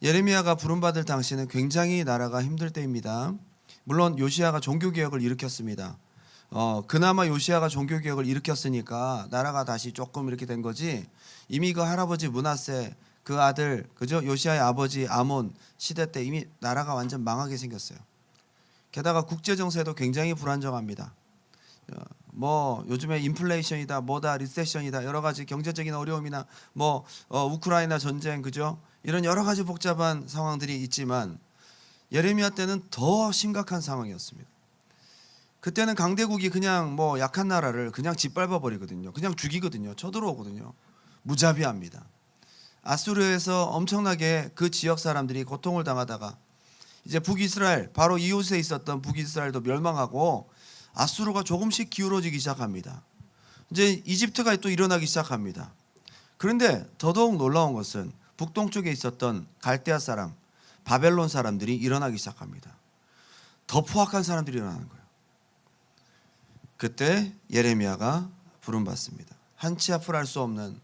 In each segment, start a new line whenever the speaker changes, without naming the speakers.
예레미야가 부름받을 당시는 굉장히 나라가 힘들 때입니다. 물론 요시야가 종교개혁을 일으켰습니다. 그나마 요시야가 종교개혁을 일으켰으니까 나라가 다시 조금 이렇게 된 거지, 이미 그 할아버지 므낫세 그 아들, 그죠? 요시야의 아버지 아몬 시대 때 이미 나라가 완전 망하게 생겼어요. 게다가 국제 정세도 굉장히 불안정합니다. 뭐 요즘에 인플레이션이다, 뭐다, 리세션이다, 여러 가지 경제적인 어려움이나 우크라이나 전쟁, 그죠? 이런 여러 가지 복잡한 상황들이 있지만 예레미야 때는 더 심각한 상황이었습니다. 그때는 강대국이 그냥 약한 나라를 그냥 짓밟아 버리거든요. 그냥 죽이거든요. 쳐들어오거든요. 무자비합니다. 아수르에서 엄청나게 그 지역 사람들이 고통을 당하다가 이제 북이스라엘, 바로 이웃에 있었던 북이스라엘도 멸망하고 아수르가 조금씩 기울어지기 시작합니다. 이제 이집트가 또 일어나기 시작합니다. 그런데 더더욱 놀라운 것은 북동쪽에 있었던 갈대아 사람, 바벨론 사람들이 일어나기 시작합니다. 더 포악한 사람들이 일어나는 거예요. 그때 예레미야가 부름받습니다. 한치 앞을 알 수 없는,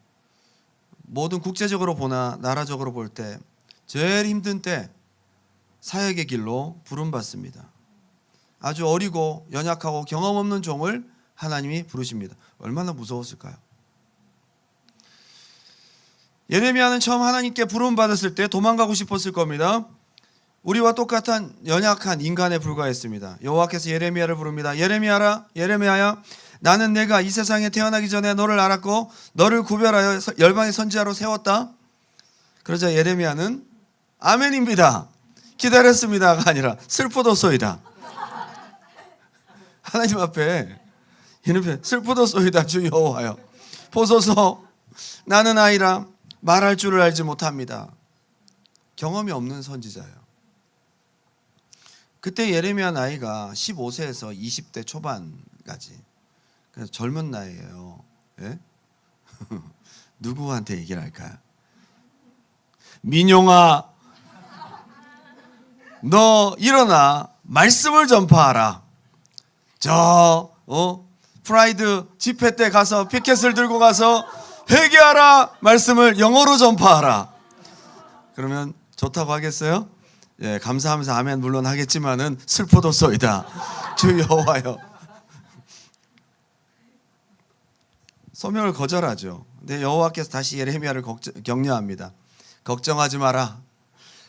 모든 국제적으로 보나 나라적으로 볼 때 제일 힘든 때 사역의 길로 부름받습니다. 아주 어리고 연약하고 경험 없는 종을 하나님이 부르십니다. 얼마나 무서웠을까요? 예레미야는 처음 하나님께 부름받았을 때 도망가고 싶었을 겁니다. 우리와 똑같은 연약한 인간에 불과했습니다. 여호와께서 예레미야를 부릅니다. 예레미야야, 나는 내가 이 세상에 태어나기 전에 너를 알았고 너를 구별하여 열방의 선지자로 세웠다. 그러자 예레미야는 아멘입니다, 기다렸습니다가 아니라 슬프도소이다. 하나님 앞에 이렇게 슬프도소이다 주 여호와여, 보소서 나는 아이라 말할 줄을 알지 못합니다. 경험이 없는 선지자예요. 그때 예레미야 나이가 15세에서 20대 초반까지, 그래서 젊은 나이예요. 예? 누구한테 얘기를 할까요? 민용아, 너 일어나 말씀을 전파하라. 프라이드 집회 때 가서 피켓을 들고 가서 회개하라, 말씀을 영어로 전파하라. 그러면 좋다고 하겠어요? 예, 감사하면서 아멘 물론 하겠지만은 슬프도소이다 주 여호와여. 소명을 거절하죠. 근데 여호와께서 다시 예레미야를 격려합니다. 걱정하지 마라.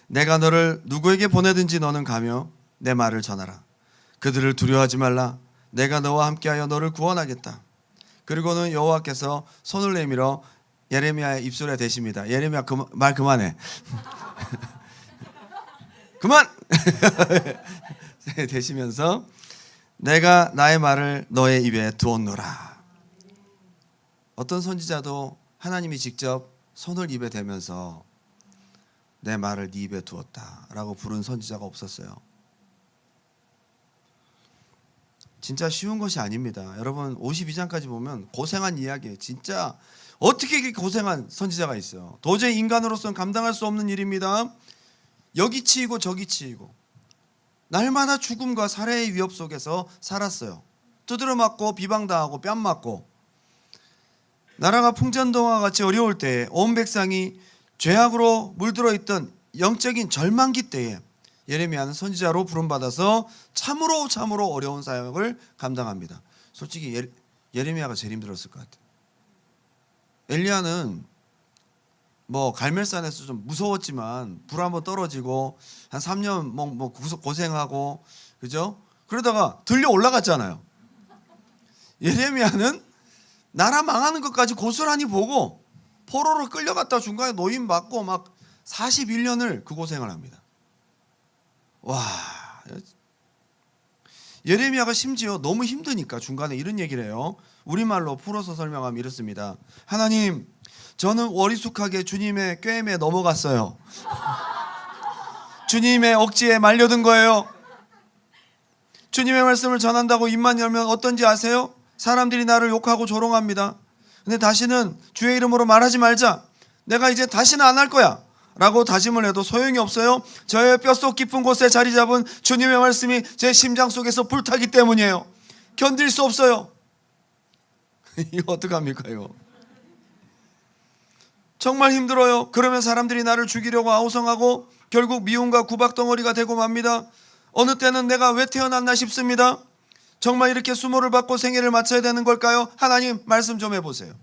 내가 너를 누구에게 보내든지 너는 가며 내 말을 전하라. 그들을 두려워하지 말라. 내가 너와 함께하여 너를 구원하겠다. 그리고는 여호와께서 손을 내밀어 예레미야의 입술에 대십니다. 예레미야 말 그만해. 그만! 대시면서 내가 나의 말을 너의 입에 두었노라. 어떤 선지자도 하나님이 직접 손을 입에 대면서 내 말을 네 입에 두었다라고 부른 선지자가 없었어요. 진짜 쉬운 것이 아닙니다. 여러분 52장까지 보면 고생한 이야기예요. 진짜 어떻게 이렇게 고생한 선지자가 있어요. 도저히 인간으로서는 감당할 수 없는 일입니다. 여기 치이고 저기 치이고 날마다 죽음과 살해의 위협 속에서 살았어요. 두드려 맞고 비방당하고 뺨 맞고, 나라가 풍전등화와 같이 어려울 때에 온 백성이 죄악으로 물들어 있던 영적인 절망기 때에 예레미야는 선지자로 부름받아서 참으로 어려운 사역을 감당합니다. 솔직히 예레미야가 제일 힘들었을 것 같아요. 엘리야는 갈멜산에서 좀 무서웠지만 불 한번 떨어지고 한 3년 고생하고, 그죠? 그러다가 들려 올라갔잖아요. 예레미야는 나라 망하는 것까지 고스란히 보고 포로로 끌려갔다 중간에 노임 받고 막 41년을 그 고생을 합니다. 와, 예레미야가 심지어 너무 힘드니까 중간에 이런 얘기를 해요. 우리말로 풀어서 설명하면 이렇습니다. 하나님, 저는 어리숙하게 주님의 꾀임에 넘어갔어요. 주님의 억지에 말려든 거예요. 주님의 말씀을 전한다고 입만 열면 어떤지 아세요? 사람들이 나를 욕하고 조롱합니다. 근데 다시는 주의 이름으로 말하지 말자, 내가 이제 다시는 안 할 거야 라고 다짐을 해도 소용이 없어요. 저의 뼛속 깊은 곳에 자리 잡은 주님의 말씀이 제 심장 속에서 불타기 때문이에요. 견딜 수 없어요. 이거 어떡합니까 이거? 정말 힘들어요. 그러면 사람들이 나를 죽이려고 아우성하고 결국 미움과 구박덩어리가 되고 맙니다. 어느 때는 내가 왜 태어났나 싶습니다. 정말 이렇게 수모를 받고 생애를 마쳐야 되는 걸까요? 하나님 말씀 좀 해보세요.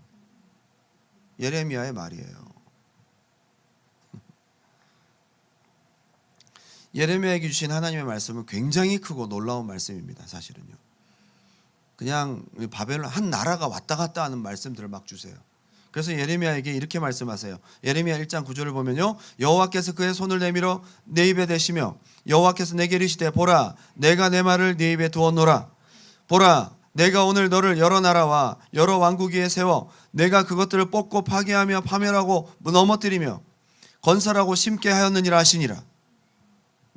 예레미야의 말이에요. 예레미야에게 주신 하나님의 말씀은 굉장히 크고 놀라운 말씀입니다. 사실은요. 그냥 바벨론 한 나라가 왔다 갔다 하는 말씀들을 막 주세요. 그래서 예레미야에게 이렇게 말씀하세요. 예레미야 1장 9절을 보면요, 여호와께서 그의 손을 내밀어 내 입에 대시며 여호와께서 내게 이르시되 보라 내가 내 말을 네 입에 두었노라. 보라 내가 오늘 너를 여러 나라와 여러 왕국 위에 세워 내가 그것들을 뽑고 파괴하며 파멸하고 넘어뜨리며 건설하고 심게 하였느니라 하시니라.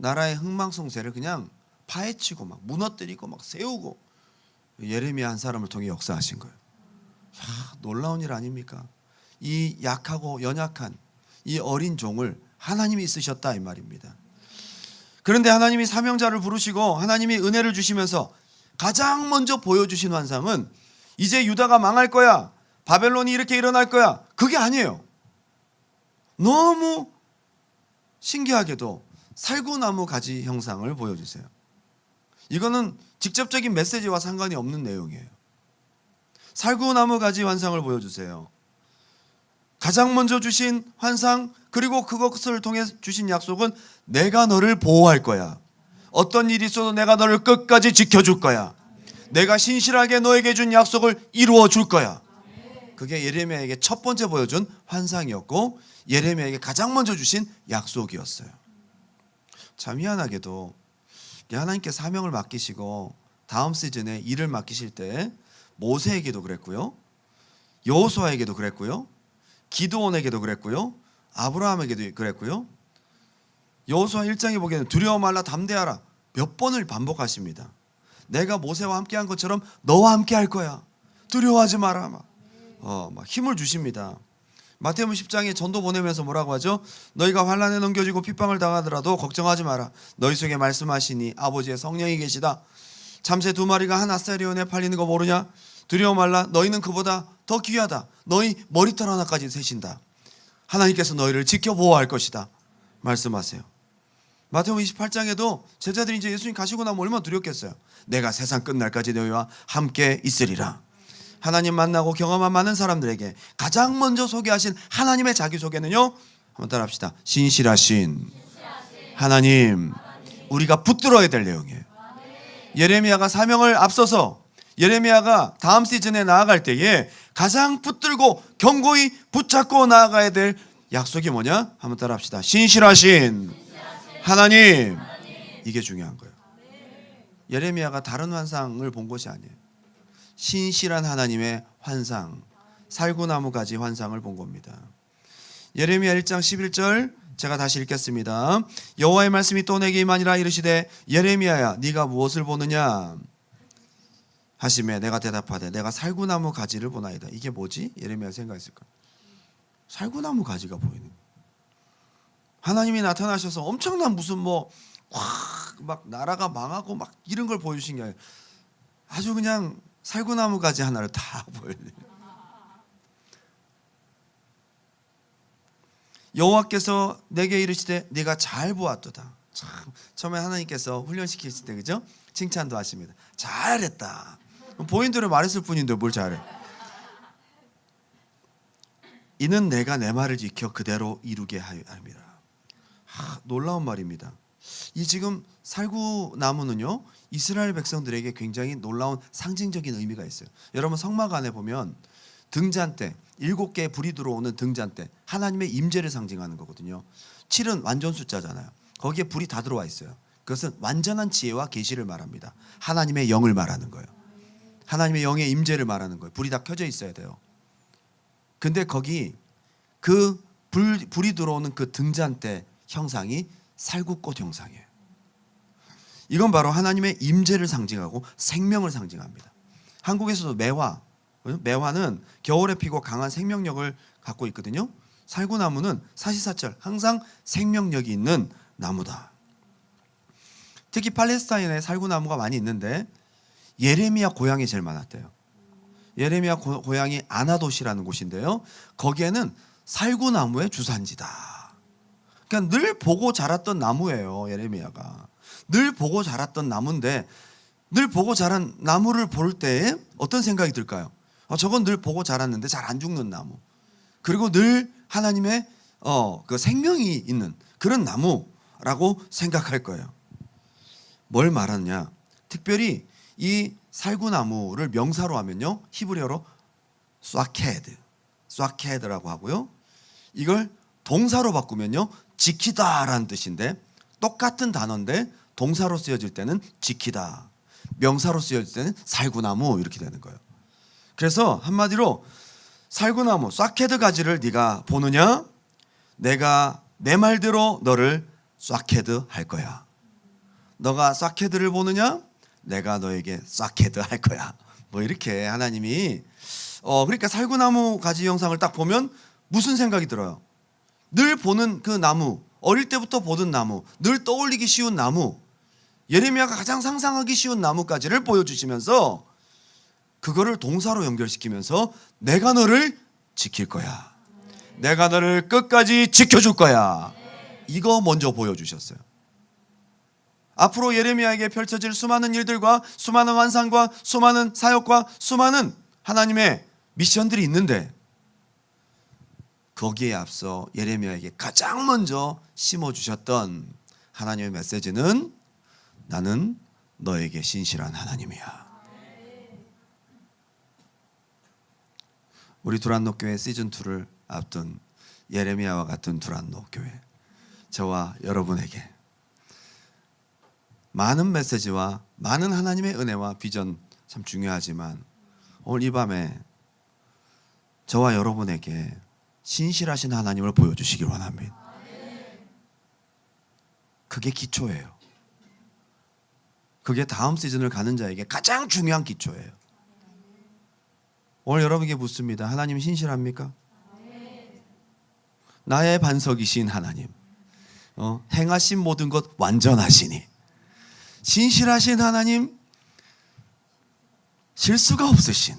나라의 흥망성쇠를 그냥 파헤치고 막 무너뜨리고 막 세우고 예레미야 한 사람을 통해 역사하신 거예요. 놀라운 일 아닙니까? 이 약하고 연약한 이 어린 종을 하나님이 쓰셨다 이 말입니다. 그런데 하나님이 사명자를 부르시고 하나님이 은혜를 주시면서 가장 먼저 보여주신 환상은 이제 유다가 망할 거야, 바벨론이 이렇게 일어날 거야, 그게 아니에요. 너무 신기하게도 살구나무 가지 형상을 보여주세요. 이거는 직접적인 메시지와 상관이 없는 내용이에요. 살구나무 가지 환상을 보여주세요. 가장 먼저 주신 환상, 그리고 그것을 통해 주신 약속은 내가 너를 보호할 거야. 어떤 일이 있어도 내가 너를 끝까지 지켜줄 거야. 내가 신실하게 너에게 준 약속을 이루어 줄 거야. 그게 예레미야에게 첫 번째 보여준 환상이었고 예레미야에게 가장 먼저 주신 약속이었어요. 참 희한하게도 하나님께 사명을 맡기시고 다음 시즌에 일을 맡기실 때 모세에게도 그랬고요, 여호수아에게도 그랬고요, 기드온에게도 그랬고요, 아브라함에게도 그랬고요. 여호수아 1장에 보기에는 두려워 말라 담대하라 몇 번을 반복하십니다. 내가 모세와 함께한 것처럼 너와 함께할 거야. 두려워하지 마라. 막 힘을 주십니다. 마태복음 10장에 전도 보내면서 뭐라고 하죠? 너희가 환난에 넘겨지고 핍박을 당하더라도 걱정하지 마라. 너희 속에 말씀하시니 아버지의 성령이 계시다. 참새 2마리가 한 아사리온에 팔리는 거 모르냐? 두려워 말라. 너희는 그보다 더 귀하다. 너희 머리털 하나까지 세신다. 하나님께서 너희를 지켜 보호할 것이다. 말씀하세요. 마태복음 28장에도 제자들이 이제 예수님 가시고 나면 얼마나 두렵겠어요. 내가 세상 끝날까지 너희와 함께 있으리라. 하나님 만나고 경험한 많은 사람들에게 가장 먼저 소개하신 하나님의 자기소개는요, 한번 따라합시다. 신실하신 하나님. 우리가 붙들어야 될 내용이에요. 예레미야가 사명을 앞서서 예레미야가 다음 시즌에 나아갈 때에 가장 붙들고 견고히 붙잡고 나아가야 될 약속이 뭐냐? 한번 따라합시다. 신실하신 하나님. 이게 중요한 거예요. 예레미야가 다른 환상을 본 것이 아니에요. 신실한 하나님의 환상, 살구나무 가지 환상을 본 겁니다. 예레미야 1장 11절 제가 다시 읽겠습니다. 여호와의 말씀이 또 내게 임하니라. 이르시되 예레미야야 네가 무엇을 보느냐 하시매 내가 대답하되 내가 살구나무 가지를 보나이다. 이게 뭐지? 예레미야 생각했을까? 살구나무 가지가 보이는 거예요. 하나님이 나타나셔서 엄청난 무슨 막 나라가 망하고 막 이런 걸 보여주신 게 아니라 아주 그냥 살구나무 가지 하나를 다 보여드려요. 여호와께서 내게 이르시되 네가 잘 보았도다. 참 처음에 하나님께서 훈련시키실 때 그죠? 칭찬도 하십니다. 잘했다. 본인들은 말했을 뿐인데 뭘 잘해. 이는 내가 내 말을 지켜 그대로 이루게 함이라. 놀라운 말입니다. 이 지금 살구나무는요, 이스라엘 백성들에게 굉장히 놀라운 상징적인 의미가 있어요. 여러분 성막 안에 보면 등잔대, 7개의 불이 들어오는 등잔대, 하나님의 임재를 상징하는 거거든요. 7은 완전 숫자잖아요. 거기에 불이 다 들어와 있어요. 그것은 완전한 지혜와 계시를 말합니다. 하나님의 영을 말하는 거예요. 하나님의 영의 임재를 말하는 거예요. 불이 다 켜져 있어야 돼요. 근데 거기 그 불이 들어오는 그 등잔대 형상이 살구꽃 형상이에요. 이건 바로 하나님의 임재를 상징하고 생명을 상징합니다. 한국에서도 매화는 겨울에 피고 강한 생명력을 갖고 있거든요. 살구나무는 사시사철 항상 생명력이 있는 나무다. 특히 팔레스타인에 살구나무가 많이 있는데 예레미야 고향이 제일 많았대요. 예레미야 고향이 아나돗이라는 곳인데요. 거기에는 살구나무의 주산지다. 그러니까 늘 보고 자랐던 나무예요. 예레미야가 늘 보고 자랐던 나무인데, 늘 보고 자란 나무를 볼 때 어떤 생각이 들까요? 저건 늘 보고 자랐는데 잘 안 죽는 나무, 그리고 늘 하나님의 그 생명이 있는 그런 나무라고 생각할 거예요. 뭘 말하느냐? 특별히 이 살구나무를 명사로 하면요, 히브리어로 쏴케드라고 하고요. 이걸 동사로 바꾸면요, 지키다라는 뜻인데, 똑같은 단어인데 동사로 쓰여질 때는 지키다, 명사로 쓰여질 때는 살구나무 이렇게 되는 거예요. 그래서 한마디로 살구나무 쏴케드 가지를 네가 보느냐? 내가 내 말대로 너를 쏴케드 할 거야. 너가 쏴케드를 보느냐? 내가 너에게 쏴케드 할 거야. 뭐 이렇게 하나님이 그러니까 살구나무 가지 영상을 딱 보면 무슨 생각이 들어요? 늘 보는 그 나무, 어릴 때부터 보던 나무, 늘 떠올리기 쉬운 나무, 예레미야가 가장 상상하기 쉬운 나무까지를 보여주시면서 그거를 동사로 연결시키면서 내가 너를 지킬 거야, 내가 너를 끝까지 지켜줄 거야, 이거 먼저 보여주셨어요. 앞으로 예레미야에게 펼쳐질 수많은 일들과 수많은 환상과 수많은 사역과 수많은 하나님의 미션들이 있는데, 거기에 앞서 예레미야에게 가장 먼저 심어주셨던 하나님의 메시지는 나는 너에게 신실한 하나님이야. 우리 두란노교회 시즌2를 앞둔 예레미야와 같은 두란노교회, 저와 여러분에게 많은 메시지와 많은 하나님의 은혜와 비전 참 중요하지만, 오늘 이 밤에 저와 여러분에게 신실하신 하나님을 보여주시길 원합니다. 그게 기초예요. 그게 다음 시즌을 가는 자에게 가장 중요한 기초예요. 오늘 여러분에게 묻습니다. 하나님 신실합니까? 나의 반석이신 하나님, 행하신 모든 것 완전하시니 신실하신 하나님, 실수가 없으신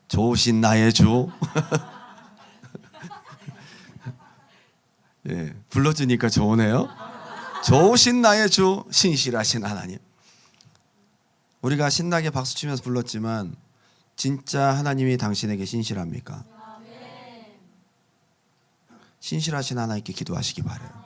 좋으신 나의 주. 예, 불러주니까 좋으네요. 좋으신 나의 주, 신실하신 하나님. 우리가 신나게 박수치면서 불렀지만 진짜 하나님이 당신에게 신실합니까? 신실하신 하나님께 기도하시기 바라요.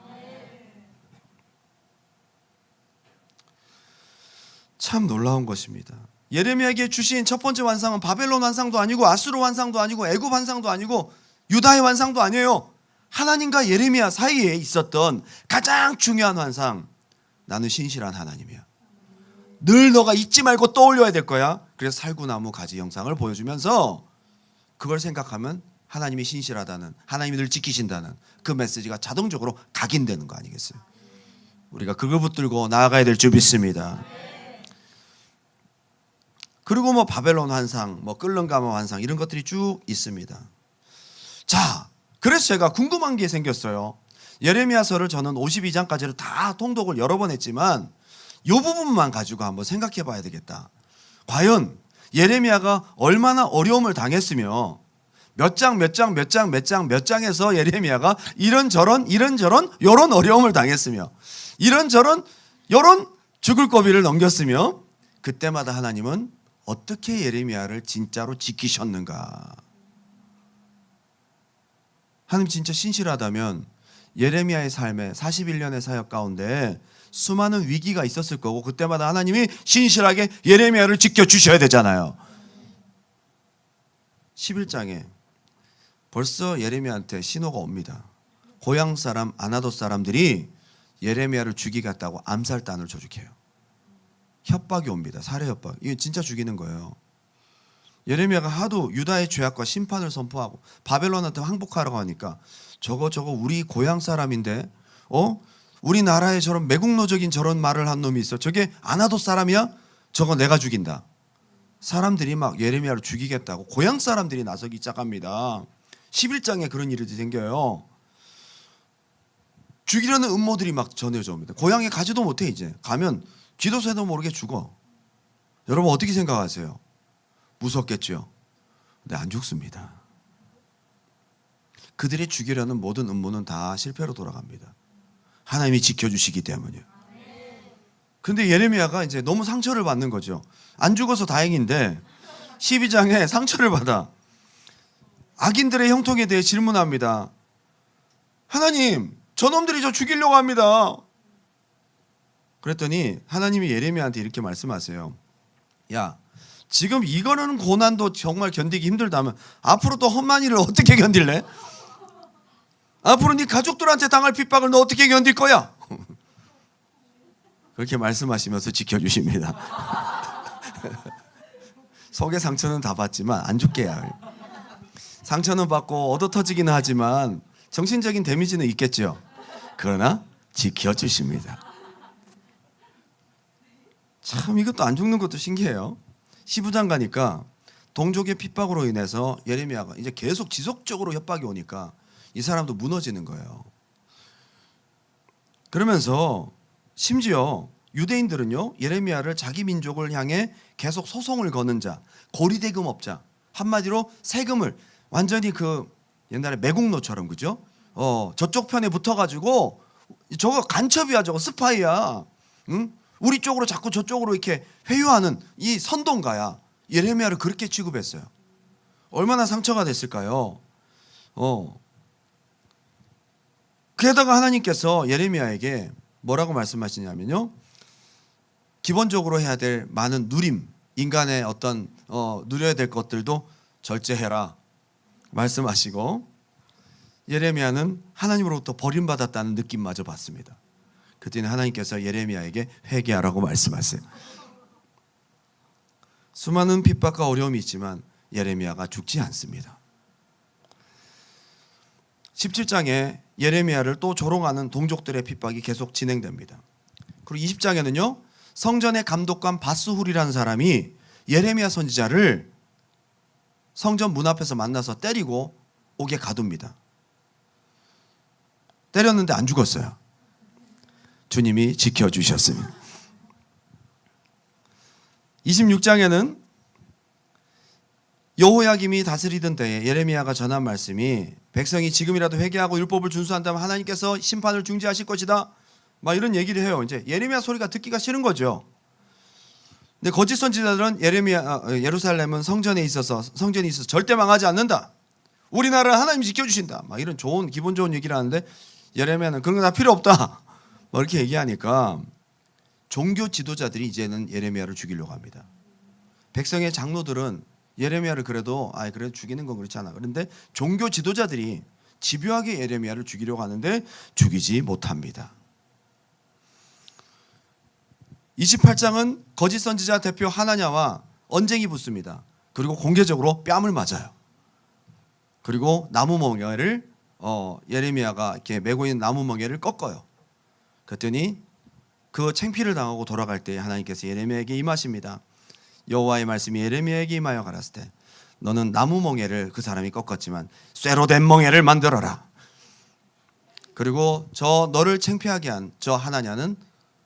참 놀라운 것입니다. 예레미야에게 주신 첫 번째 환상은 바벨론 환상도 아니고 아수르 환상도 아니고 애굽 환상도 아니고 유다의 환상도 아니에요. 하나님과 예레미야 사이에 있었던 가장 중요한 환상, 나는 신실한 하나님이야. 늘 너가 잊지 말고 떠올려야 될 거야. 그래서 살구나무 가지 영상을 보여주면서 그걸 생각하면 하나님이 신실하다는, 하나님이 늘 지키신다는 그 메시지가 자동적으로 각인되는 거 아니겠어요? 우리가 그걸 붙들고 나아가야 될 줄 믿습니다. 그리고 뭐 바벨론 환상, 뭐 끌릉가마 환상, 이런 것들이 쭉 있습니다. 자, 그래서 제가 궁금한 게 생겼어요. 예레미야서를 저는 52장까지를 다 통독을 여러 번 했지만 이 부분만 가지고 한번 생각해 봐야 되겠다. 과연 예레미야가 얼마나 어려움을 당했으며 몇 장에서 예레미야가 이런저런 요런 어려움을 당했으며 이런저런 요런 죽을 고비를 넘겼으며, 그때마다 하나님은 어떻게 예레미야를 진짜로 지키셨는가. 하나님 진짜 신실하다면 예레미야의 삶에 41년의 사역 가운데 수많은 위기가 있었을 거고, 그때마다 하나님이 신실하게 예레미야를 지켜주셔야 되잖아요. 11장에 벌써 예레미야한테 신호가 옵니다. 고향 사람 아나돗 사람들이 예레미야를 죽이겠다고 암살단을 조직해요. 협박이 옵니다. 살해 협박. 이게 진짜 죽이는 거예요. 예레미야가 하도 유다의 죄악과 심판을 선포하고 바벨론한테 항복하라고 하니까 저거 우리 고향 사람인데 우리나라에 저런 매국노적인 저런 말을 한 놈이 있어. 저게 아나돗 사람이야? 저거 내가 죽인다. 사람들이 막 예레미야를 죽이겠다고 고향 사람들이 나서기 시작합니다. 11장에 그런 일이 생겨요. 죽이려는 음모들이 막 전해져 옵니다. 고향에 가지도 못해. 이제 가면 기도새도 모르게 죽어. 여러분 어떻게 생각하세요? 무섭겠죠? 근데 안 죽습니다. 그들이 죽이려는 모든 음모는 다 실패로 돌아갑니다. 하나님이 지켜주시기 때문이에요. 근데 예레미야가 이제 너무 상처를 받는 거죠. 안 죽어서 다행인데 12장에 상처를 받아 악인들의 형통에 대해 질문합니다. 하나님, 저놈들이 저 죽이려고 합니다. 그랬더니 하나님이 예레미야한테 이렇게 말씀하세요. 야, 지금 이거는 고난도 정말 견디기 힘들다면 앞으로 또 험한 일을 어떻게 견딜래? 앞으로 네 가족들한테 당할 핍박을 너 어떻게 견딜 거야? 그렇게 말씀하시면서 지켜주십니다. 속의 상처는 다 받지만 안 죽게요. 상처는 받고 얻어터지기는 하지만 정신적인 데미지는 있겠죠. 그러나 지켜주십니다. 참 이것도 안 죽는 것도 신기해요. 15장 가니까 동족의 핍박으로 인해서 예레미야가 이제 계속 지속적으로 협박이 오니까 이 사람도 무너지는 거예요. 그러면서 심지어 유대인들은요, 예레미야를 자기 민족을 향해 계속 소송을 거는 자, 고리대금업자, 한마디로 세금을 완전히 그 옛날에 매국노처럼, 그죠? 저쪽 편에 붙어가지고 저거 간첩이야, 저거 스파이야, 응? 우리 쪽으로 자꾸 저쪽으로 이렇게 회유하는 이 선동가야. 예레미야를 그렇게 취급했어요. 얼마나 상처가 됐을까요? 그러다가 하나님께서 예레미야에게 뭐라고 말씀하시냐면요, 기본적으로 해야 될 많은 누림, 인간의 어떤 누려야 될 것들도 절제해라 말씀하시고, 예레미야는 하나님으로부터 버림받았다는 느낌마저 받습니다. 그때는 하나님께서 예레미야에게 회개하라고 말씀하세요. 수많은 핍박과 어려움이 있지만 예레미야가 죽지 않습니다. 17장에 예레미야를 또 조롱하는 동족들의 핍박이 계속 진행됩니다. 그리고 20장에는요, 성전의 감독관 바스훌이라는 사람이 예레미야 선지자를 성전 문 앞에서 만나서 때리고 옥에 가둡니다. 때렸는데 안 죽었어요. 주님이 지켜주셨습니다. 26장에는 여호야김이 다스리던 때에 예레미야가 전한 말씀이, 백성이 지금이라도 회개하고 율법을 준수한다면 하나님께서 심판을 중지하실 것이다, 막 이런 얘기를 해요. 이제 예레미야 소리가 듣기가 싫은 거죠. 근데 거짓 선지자들은 예루살렘은 성전이 있어서 절대 망하지 않는다, 우리나라를 하나님이 지켜주신다, 막 이런 기분 좋은 얘기를 하는데 예레미야는 그런 거 다 필요 없다, 뭐 이렇게 얘기하니까 종교 지도자들이 이제는 예레미야를 죽이려고 합니다. 백성의 장로들은 예레미야를 그래도 죽이는 건 그렇지 않아. 그런데 종교 지도자들이 집요하게 예레미야를 죽이려고 하는데 죽이지 못합니다. 28장은 거짓 선지자 대표 하나냐와 언쟁이 붙습니다. 그리고 공개적으로 뺨을 맞아요. 그리고 나무 멍에를 예레미야가 이렇게 메고 있는 나무 멍에를 꺾어요. 그랬더니 그 창피를 당하고 돌아갈 때 하나님께서 예레미야에게 임하십니다. 여호와의 말씀이 예레미야에게 임하여 가라사대, 너는 나무 멍에를 그 사람이 꺾었지만 쇠로 된 멍에를 만들어라. 그리고 너를 창피하게 한 저 하나냐는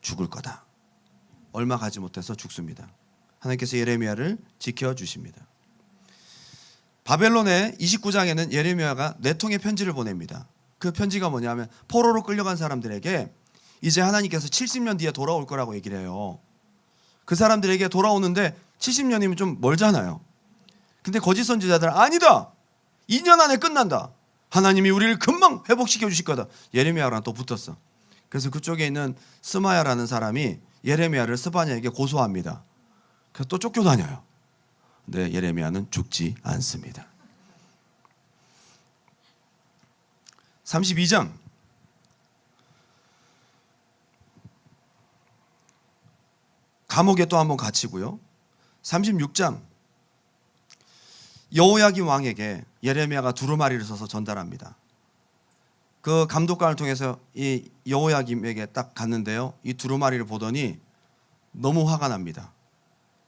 죽을 거다. 얼마 가지 못해서 죽습니다. 하나님께서 예레미야를 지켜주십니다. 바벨론의 29장에는 예레미야가 4통의 편지를 보냅니다. 그 편지가 뭐냐면 포로로 끌려간 사람들에게 이제 하나님께서 70년 뒤에 돌아올 거라고 얘기를 해요. 그 사람들에게 돌아오는데 70년이면 좀 멀잖아요. 근데 거짓 선지자들은 아니다, 2년 안에 끝난다, 하나님이 우리를 금방 회복시켜 주실 거다. 예레미야랑 또 붙었어. 그래서 그쪽에 있는 스마야라는 사람이 예레미야를 스바냐에게 고소합니다. 그래서 또 쫓겨다녀요. 근데 예레미야는 죽지 않습니다. 32장, 감옥에 또 한번 갇히고요. 36장, 여호야김 왕에게 예레미야가 두루마리를 써서 전달합니다. 그 감독관을 통해서 이 여호야김에게 딱 갔는데요, 이 두루마리를 보더니 너무 화가 납니다.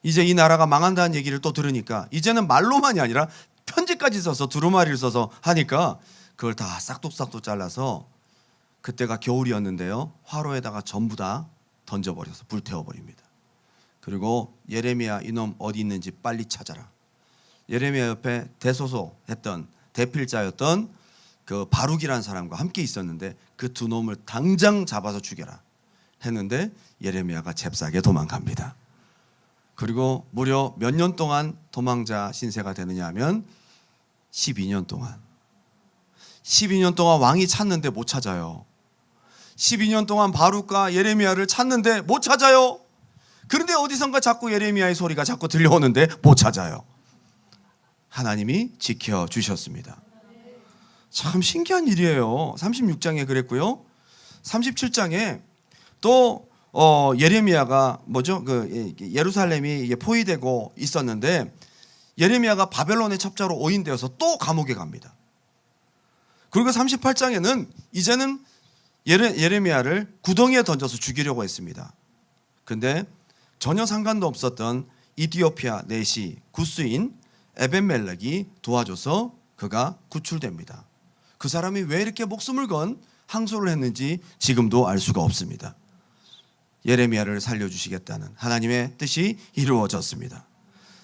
이제 이 나라가 망한다는 얘기를 또 들으니까 이제는 말로만이 아니라 편지까지 써서 두루마리를 써서 하니까 그걸 다 싹둑싹둑 잘라서, 그때가 겨울이었는데요, 화로에다가 전부 다 던져버려서 불태워버립니다. 그리고 예레미야 이놈 어디 있는지 빨리 찾아라. 예레미야 옆에 대소소했던 대필자였던 그 바룩이라는 사람과 함께 있었는데 그 두 놈을 당장 잡아서 죽여라 했는데 예레미야가 잽싸게 도망갑니다. 그리고 무려 몇 년 동안 도망자 신세가 되느냐 하면 12년 동안. 12년 동안 왕이 찾는데 못 찾아요. 12년 동안 바룩과 예레미야를 찾는데 못 찾아요. 그런데 어디선가 자꾸 예레미야의 소리가 자꾸 들려오는데 못 찾아요. 하나님이 지켜주셨습니다. 참 신기한 일이에요. 36장에 그랬고요. 37장에 또 예레미야가 예루살렘이 이게 포위되고 있었는데 예레미야가 바벨론의 첩자로 오인되어서 또 감옥에 갑니다. 그리고 38장에는 이제는 예레미야를 구덩이에 던져서 죽이려고 했습니다. 근데 전혀 상관도 없었던 이디오피아 내시 구스인 에벤멜렉이 도와줘서 그가 구출됩니다. 그 사람이 왜 이렇게 목숨을 건 항소를 했는지 지금도 알 수가 없습니다. 예레미야를 살려주시겠다는 하나님의 뜻이 이루어졌습니다.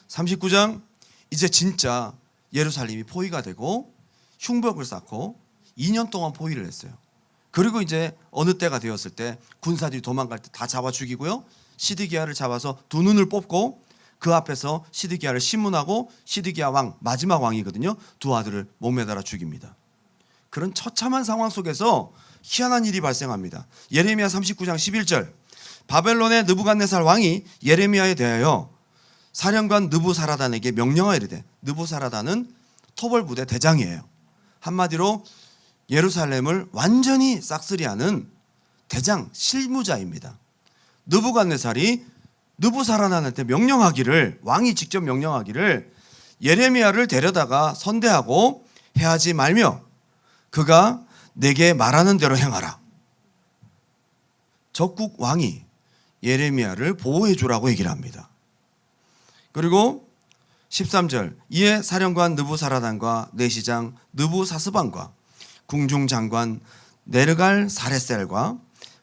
39장 이제 진짜 예루살렘이 포위가 되고 흉벽을 쌓고 2년 동안 포위를 했어요. 그리고 이제 어느 때가 되었을 때 군사들이 도망갈 때 다 잡아 죽이고요. 시드기야를 잡아서 두 눈을 뽑고 그 앞에서 시드기야를 신문하고 시드기야 왕 마지막 왕이거든요. 두 아들을 목매달아 죽입니다. 그런 처참한 상황 속에서 희한한 일이 발생합니다. 예레미야 39장 11절 바벨론의 느부갓네살 왕이 예레미야에 대하여 사령관 느부사라단에게 명령하여 이르되 느부사라단은 토벌부대 대장이에요. 한마디로 예루살렘을 완전히 싹쓸이하는 대장 실무자입니다. 느부갓네살이 느부사라단한테 명령하기를 왕이 직접 명령하기를 예레미야를 데려다가 선대하고 해하지 말며 그가 내게 말하는 대로 행하라. 적국 왕이 예레미야를 보호해 주라고 얘기를 합니다. 그리고 13절 이에 사령관 느부사라단과 내시장 느부사스반과 궁중장관 네르갈 사레셀과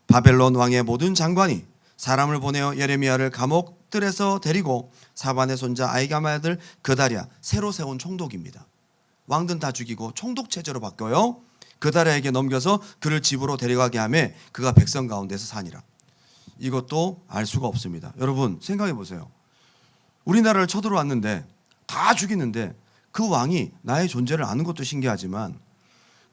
바벨론 왕의 모든 장관이 사람을 보내어 예레미야를 감옥들에서 데리고 사반의 손자 아이가마의 아들 그다랴 새로 세운 총독입니다. 왕든 다 죽이고 총독 체제로 바뀌어요. 그다랴에게 넘겨서 그를 집으로 데려가게 하며 그가 백성 가운데서 사니라. 이것도 알 수가 없습니다. 여러분 생각해 보세요. 우리나라를 쳐들어왔는데 다 죽이는데 그 왕이 나의 존재를 아는 것도 신기하지만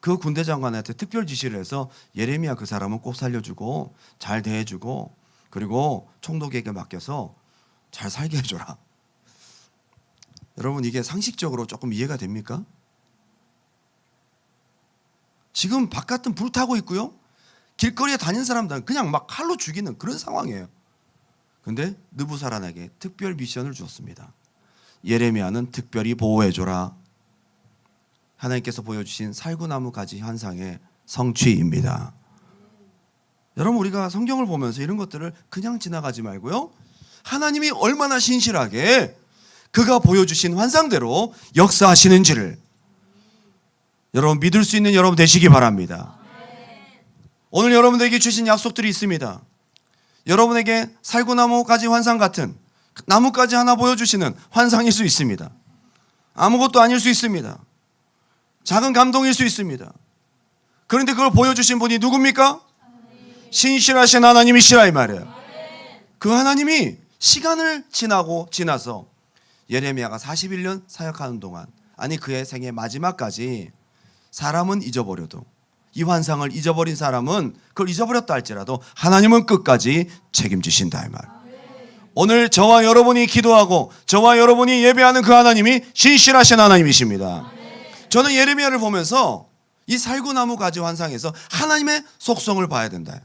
그 군대 장관한테 특별 지시를 해서 예레미야 그 사람은 꼭 살려주고 잘 대해주고 그리고 총독에게 맡겨서 잘 살게 해줘라. 여러분 이게 상식적으로 조금 이해가 됩니까? 지금 바깥은 불타고 있고요. 길거리에 다니는 사람들은 그냥 막 칼로 죽이는 그런 상황이에요. 근데 느부사라단에게 특별 미션을 주었습니다. 예레미야는 특별히 보호해줘라. 하나님께서 보여주신 살구나무 가지 현상의 성취입니다. 여러분 우리가 성경을 보면서 이런 것들을 그냥 지나가지 말고요. 하나님이 얼마나 신실하게 그가 보여주신 환상대로 역사하시는지를 여러분 믿을 수 있는 여러분 되시기 바랍니다. 오늘 여러분들에게 주신 약속들이 있습니다. 여러분에게 살구나무 가지 환상 같은 나뭇가지 하나 보여주시는 환상일 수 있습니다. 아무것도 아닐 수 있습니다. 작은 감동일 수 있습니다. 그런데 그걸 보여주신 분이 누굽니까? 신실하신 하나님이시라 이 말이에요. 그 하나님이 시간을 지나서 예레미야가 41년 사역하는 동안 아니 그의 생애 마지막까지 사람은 잊어버려도 이 환상을 잊어버린 사람은 그걸 잊어버렸다 할지라도 하나님은 끝까지 책임지신다 이 말. 오늘 저와 여러분이 기도하고 저와 여러분이 예배하는 그 하나님이 신실하신 하나님이십니다. 저는 예레미야를 보면서 이 살구나무 가지 환상에서 하나님의 속성을 봐야 된다.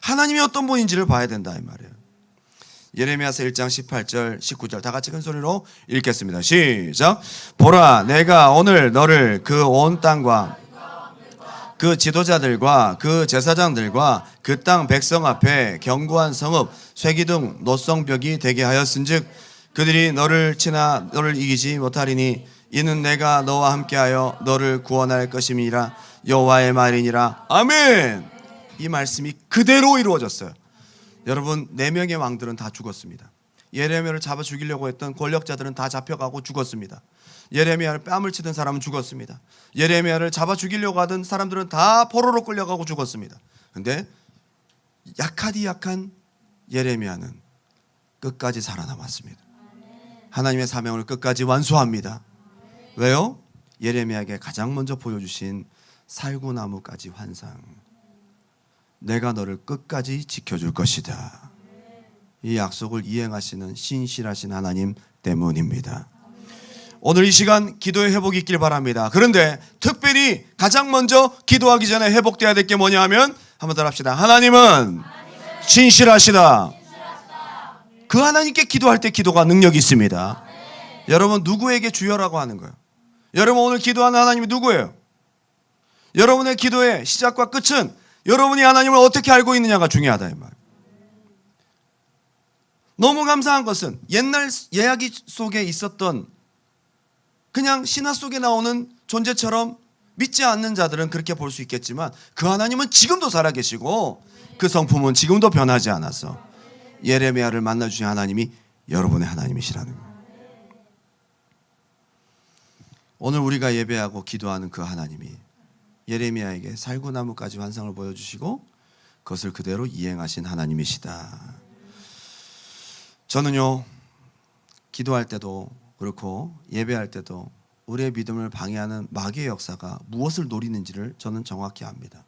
하나님이 어떤 분인지를 봐야 된다 이 말이에요. 예레미야서 1장 18절 19절 다 같이 큰 소리로 읽겠습니다. 시작. 보라 내가 오늘 너를 그 온 땅과 그 지도자들과 그 제사장들과 그 땅 백성 앞에 견고한 성읍 쇠기둥 노성벽이 되게 하였은즉 그들이 너를 치나 너를 이기지 못하리니 이는 내가 너와 함께하여 너를 구원할 것임이라 여호와의 말이니라. 아멘. 이 말씀이 그대로 이루어졌어요. 여러분 4명의 왕들은 다 죽었습니다. 예레미야를 잡아 죽이려고 했던 권력자들은 다 잡혀가고 죽었습니다. 예레미야를 뺨을 치던 사람은 죽었습니다. 예레미야를 잡아 죽이려고 하던 사람들은 다 포로로 끌려가고 죽었습니다. 근데 약하디 약한 예레미야는 끝까지 살아남았습니다. 하나님의 사명을 끝까지 완수합니다. 왜요? 예레미야에게 가장 먼저 보여주신 살구나무까지 환상. 내가 너를 끝까지 지켜줄 것이다. 이 약속을 이행하시는 신실하신 하나님 때문입니다. 오늘 이 시간 기도의 회복이 있길 바랍니다. 그런데 특별히 가장 먼저 기도하기 전에 회복돼야 될 게 뭐냐 하면 한번 더 합시다. 하나님은 신실하시다. 그 하나님께 기도할 때 기도가 능력이 있습니다. 여러분 누구에게 주여라고 하는 거예요? 여러분 오늘 기도하는 하나님이 누구예요? 여러분의 기도의 시작과 끝은 여러분이 하나님을 어떻게 알고 있느냐가 중요하다 이 말. 너무 감사한 것은 옛날 이야기 속에 있었던 그냥 신화 속에 나오는 존재처럼 믿지 않는 자들은 그렇게 볼 수 있겠지만 그 하나님은 지금도 살아계시고 그 성품은 지금도 변하지 않았어. 예레미야를 만나주신 하나님이 여러분의 하나님이시라는 거예요. 오늘 우리가 예배하고 기도하는 그 하나님이 예레미야에게 살구나무까지 환상을 보여주시고 그것을 그대로 이행하신 하나님이시다. 저는요 기도할 때도 그렇고 예배할 때도 우리의 믿음을 방해하는 마귀의 역사가 무엇을 노리는지를 저는 정확히 압니다.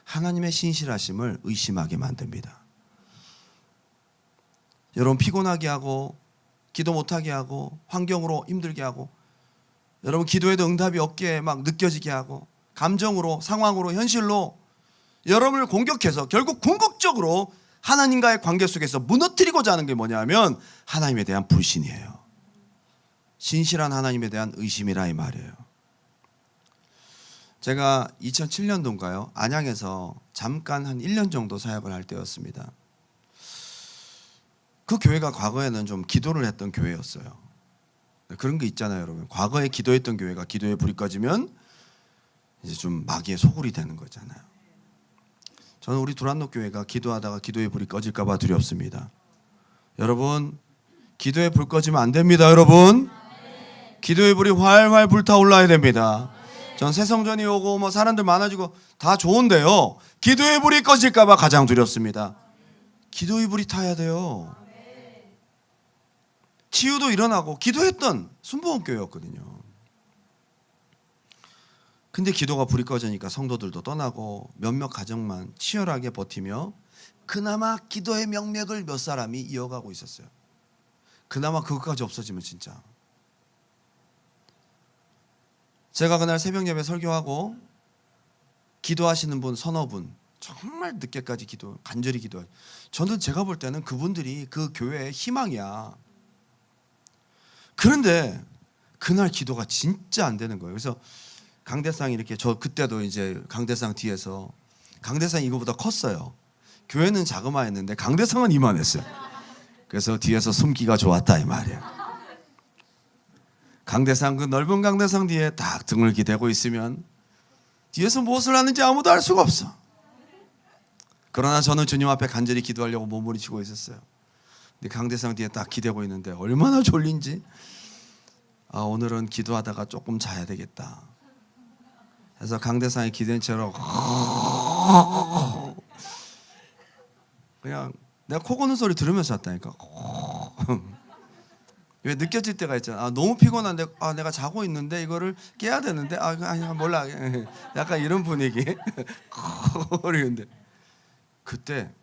하나님의 신실하심을 의심하게 만듭니다. 여러분 피곤하게 하고 기도 못하게 하고 환경으로 힘들게 하고 여러분 기도에도 응답이 없게 막 느껴지게 하고 감정으로 상황으로 현실로 여러분을 공격해서 결국 궁극적으로 하나님과의 관계 속에서 무너뜨리고자 하는 게 뭐냐면 하나님에 대한 불신이에요. 신실한 하나님에 대한 의심이라 이 말이에요. 제가 2007년도인가요? 안양에서 잠깐 한 1년 정도 사역을 할 때였습니다. 그 교회가 과거에는 좀 기도를 했던 교회였어요. 그런 게 있잖아요, 여러분. 과거에 기도했던 교회가 기도에 불이 꺼지면 이제 좀 마귀의 소굴이 되는 거잖아요. 저는 우리 두란노 교회가 기도하다가 기도에 불이 꺼질까 봐 두렵습니다. 여러분, 기도에 불 꺼지면 안 됩니다, 여러분. 기도의 불이 활활 불타올라야 됩니다. 전 새성전이 오고 뭐 사람들 많아지고 다 좋은데요. 기도의 불이 꺼질까 봐 가장 두렵습니다. 기도의 불이 타야 돼요. 치유도 일어나고 기도했던 순복음교회였거든요. 근데 기도가 불이 꺼지니까 성도들도 떠나고 몇몇 가정만 치열하게 버티며 그나마 기도의 명맥을 몇 사람이 이어가고 있었어요. 그나마 그것까지 없어지면 진짜. 제가 그날 새벽 예배 설교하고 기도하시는 분 서너 분 정말 늦게까지 간절히 기도해요. 저는 제가 볼 때는 그분들이 그 교회의 희망이야. 그런데 그날 기도가 진짜 안 되는 거예요. 그래서 강대상이 이렇게 저 그때도 이제 강대상 뒤에서 강대상이 이거보다 컸어요. 교회는 자그마했는데 강대상은 이만했어요. 그래서 뒤에서 숨기가 좋았다 이 말이에요. 강대상 그 넓은 강대상 뒤에 딱 등을 기대고 있으면 뒤에서 무엇을 하는지 아무도 알 수가 없어. 그러나 저는 주님 앞에 간절히 기도하려고 몸부림치고 있었어요. 근데 강대상 뒤에 딱 기대고 있는데 얼마나 졸린지 오늘은 기도하다가 조금 자야 되겠다. 그래서 강대상이 기댄 채로 그냥 내가 코 고는 소리 들으면서 잤다니까. 왜 느껴질 때가 있잖아. 너무 피곤한데 내가 자고 있는데 이거를 깨야 되는데 아니 몰라. 약간 이런 분위기. 그런데 그때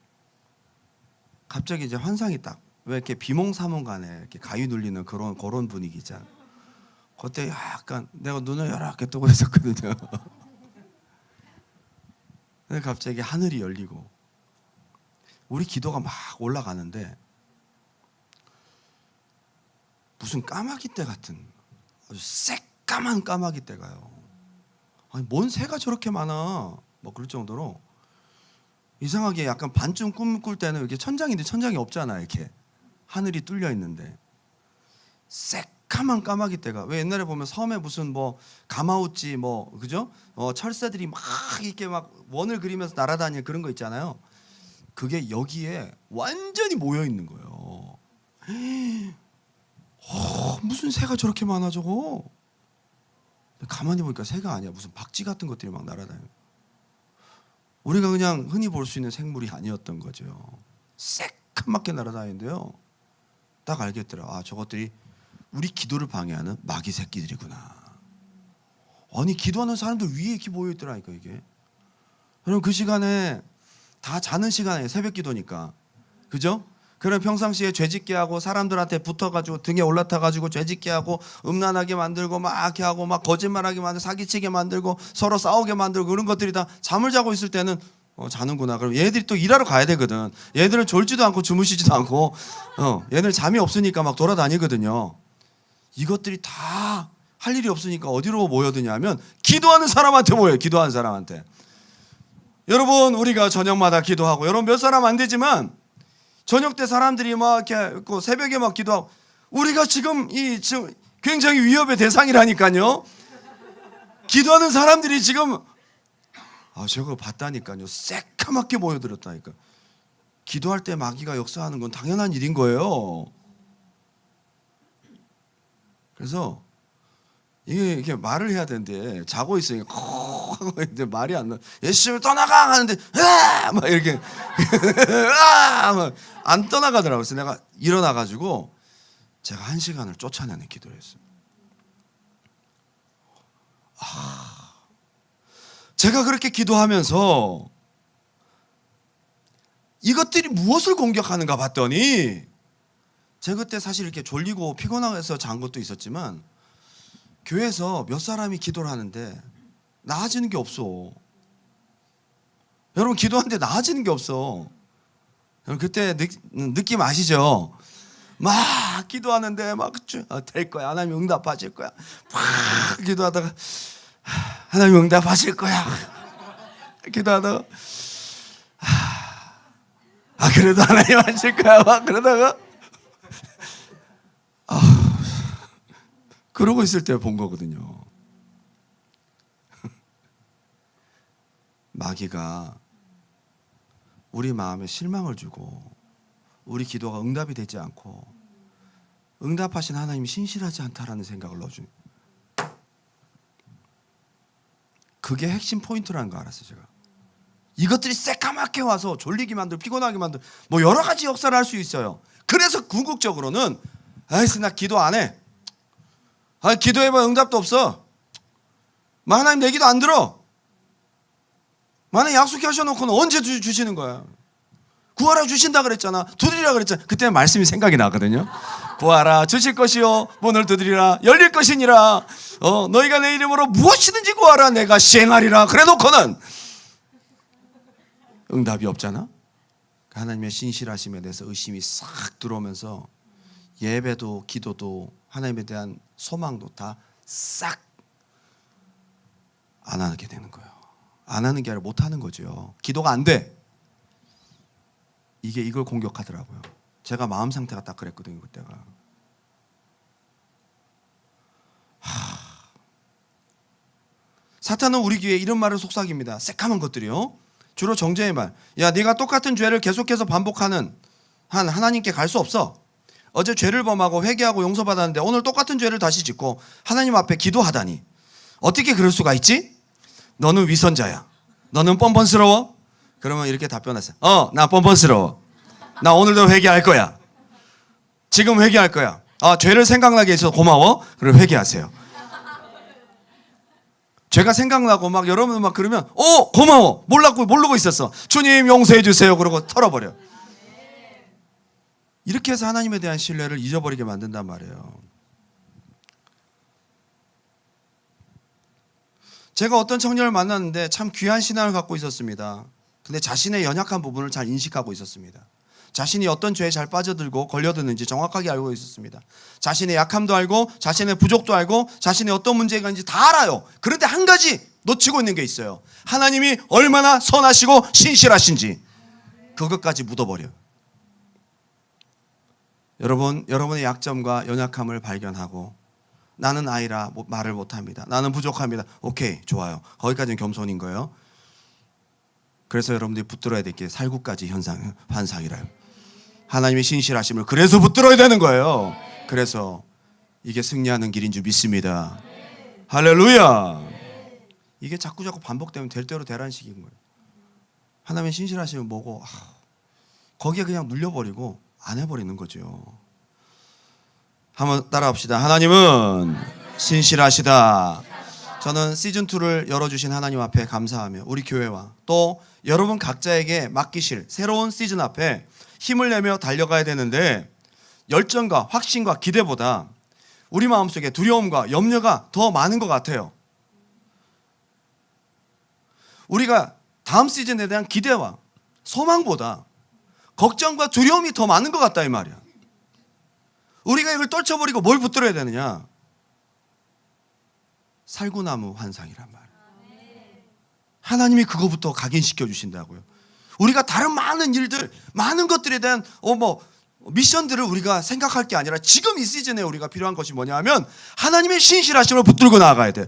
갑자기 이제 환상이 딱 왜 이렇게 비몽사몽간에 이렇게 가위 눌리는 그런 분위기잖아. 그때 약간 내가 눈을 열악게 뜨고 있었거든요. 근데 갑자기 하늘이 열리고 우리 기도가 막 올라가는데 무슨 까마귀 떼 같은 아주 새까만 까마귀 떼가요. 아니 뭔 새가 저렇게 많아? 뭐 그럴 정도로 이상하게 약간 반쯤 꿈 꿀 때는 이렇게 천장인데 천장이 없잖아. 이렇게 하늘이 뚫려 있는데 새까만 까마귀 떼가 왜 옛날에 보면 섬에 무슨 뭐 가마우치 뭐 그죠? 철새들이 막 이렇게 막 원을 그리면서 날아다니는 그런 거 있잖아요. 그게 여기에 완전히 모여 있는 거예요. 무슨 새가 저렇게 많아 저거. 가만히 보니까 새가 아니야. 무슨 박쥐 같은 것들이 막 날아다녀. 우리가 그냥 흔히 볼 수 있는 생물이 아니었던 거죠. 새까맣게 날아다니는데요. 딱 알겠더라. 아, 저것들이 우리 기도를 방해하는 마귀 새끼들이구나. 아니, 기도하는 사람들 위에 이렇게 모여 있더라니까 이게. 여러분, 그 시간에 다 자는 시간에 새벽 기도니까, 그죠? 그럼 평상시에 죄짓게 하고 사람들한테 붙어가지고 등에 올라타가지고 죄짓게 하고 음란하게 만들고 막 이렇게 하고 막 거짓말하게 만들고 사기치게 만들고 서로 싸우게 만들고 그런 것들이 다 잠을 자고 있을 때는 자는구나. 그럼 얘들이 또 일하러 가야 되거든. 얘들은 졸지도 않고 주무시지도 않고 얘들 잠이 없으니까 막 돌아다니거든요. 이것들이 다 할 일이 없으니까 어디로 모여드냐면 기도하는 사람한테 모여요. 기도하는 사람한테. 여러분, 우리가 저녁마다 기도하고 여러분 몇 사람 안 되지만 저녁 때 사람들이 막 이렇게 새벽에 막 기도하고 우리가 지금 굉장히 위협의 대상이라니까요. 기도하는 사람들이 지금 저거 봤다니까요. 새까맣게 모여들었다니까. 기도할 때 마귀가 역사하는 건 당연한 일인 거예요. 그래서 이게 이렇게 말을 해야 되는데 자고 있으니까 하고 있는데 말이 안 나. 예수님 떠나가 하는데 막 이렇게 막 안 떠나가더라고요. 그래서 내가 일어나가지고 제가 1시간을 쫓아내는 기도를 했어요. 제가 그렇게 기도하면서 이것들이 무엇을 공격하는가 봤더니 제가 그때 사실 이렇게 졸리고 피곤해서 잔 것도 있었지만 교회에서 몇 사람이 기도를 하는데 나아지는 게 없어. 여러분, 기도하는데 나아지는 게 없어. 여러분, 그때 느낌 아시죠? 막 기도하는데 막 될 거야. 하나님 응답하실 거야. 막 기도하다가 하나님 응답하실 거야. 기도하다가 그래도 하나님 하실 거야. 막 그러다가 그러고 있을 때 본 거거든요. 마귀가 우리 마음에 실망을 주고 우리 기도가 응답이 되지 않고 응답하신 하나님이 신실하지 않다라는 생각을 넣어주는, 그게 핵심 포인트라는 거 알았어요. 제가 이것들이 새까맣게 와서 졸리게 만들고 피곤하게 만들고 뭐 여러 가지 역사를 할 수 있어요. 그래서 궁극적으로는 나 기도 안 해. 기도해봐 응답도 없어. 하나님 내 기도 안 들어. 하나님 약속하셔놓고는 언제 주시는 거야. 구하라 주신다 그랬잖아. 두드리라 그랬잖아. 그때 말씀이 생각이 나거든요. 구하라 주실 것이요 문을 두드리라 열릴 것이니라. 너희가 내 이름으로 무엇이든지 구하라 내가 시행하리라. 그래놓고는 응답이 없잖아. 하나님의 신실하심에 대해서 의심이 싹 들어오면서 예배도 기도도 하나님에 대한 소망도 다 싹 안 하게 되는 거예요. 안 하는 게 아니라 못 하는 거죠. 기도가 안 돼. 이걸 공격하더라고요. 제가 마음 상태가 딱 그랬거든요. 그때가. 사탄은 우리 귀에 이런 말을 속삭입니다. 새까만 것들이요. 주로 정죄의 말. 야, 네가 똑같은 죄를 계속해서 반복하는 한 하나님께 갈 수 없어. 어제 죄를 범하고 회개하고 용서받았는데 오늘 똑같은 죄를 다시 짓고 하나님 앞에 기도하다니 어떻게 그럴 수가 있지? 너는 위선자야. 너는 뻔뻔스러워? 그러면 이렇게 답변하세요. 나 뻔뻔스러워. 나 오늘도 회개할 거야. 지금 회개할 거야. 죄를 생각나게 해서 고마워. 그럼 회개하세요. 죄가 생각나고 막 여러분 막 그러면 고마워. 모르고 있었어. 주님 용서해 주세요. 그러고 털어버려. 이렇게 해서 하나님에 대한 신뢰를 잊어버리게 만든단 말이에요. 제가 어떤 청년을 만났는데 참 귀한 신앙을 갖고 있었습니다. 근데 자신의 연약한 부분을 잘 인식하고 있었습니다. 자신이 어떤 죄에 잘 빠져들고 걸려드는지 정확하게 알고 있었습니다. 자신의 약함도 알고 자신의 부족도 알고 자신의 어떤 문제가 있는지 다 알아요. 그런데 한 가지 놓치고 있는 게 있어요. 하나님이 얼마나 선하시고 신실하신지 그것까지 묻어버려요. 여러분, 여러분의 약점과 연약함을 발견하고 나는 아이라 말을 못합니다. 나는 부족합니다. 오케이, 좋아요. 거기까지는 겸손인 거예요. 그래서 여러분들이 붙들어야 될 게 살구까지 환상이라요. 하나님의 신실하심을 그래서 붙들어야 되는 거예요. 그래서 이게 승리하는 길인 줄 믿습니다. 할렐루야. 이게 자꾸 반복되면 될 대로 되라는 식인 거예요. 하나님의 신실하심을 보고 거기에 그냥 눌려버리고 안 해버리는 거죠. 한번 따라합시다. 하나님은 신실하시다. 저는 시즌2를 열어주신 하나님 앞에 감사하며 우리 교회와 또 여러분 각자에게 맡기실 새로운 시즌 앞에 힘을 내며 달려가야 되는데 열정과 확신과 기대보다 우리 마음속에 두려움과 염려가 더 많은 것 같아요. 우리가 다음 시즌에 대한 기대와 소망보다 걱정과 두려움이 더 많은 것 같다 이 말이야. 우리가 이걸 떨쳐버리고 뭘 붙들어야 되느냐? 살구나무 환상이란 말이에요. 하나님이 그거부터 각인시켜 주신다고요. 우리가 다른 많은 일들, 많은 것들에 대한 미션들을 우리가 생각할 게 아니라 지금 이 시즌에 우리가 필요한 것이 뭐냐 하면 하나님의 신실하심을 붙들고 나아가야 돼.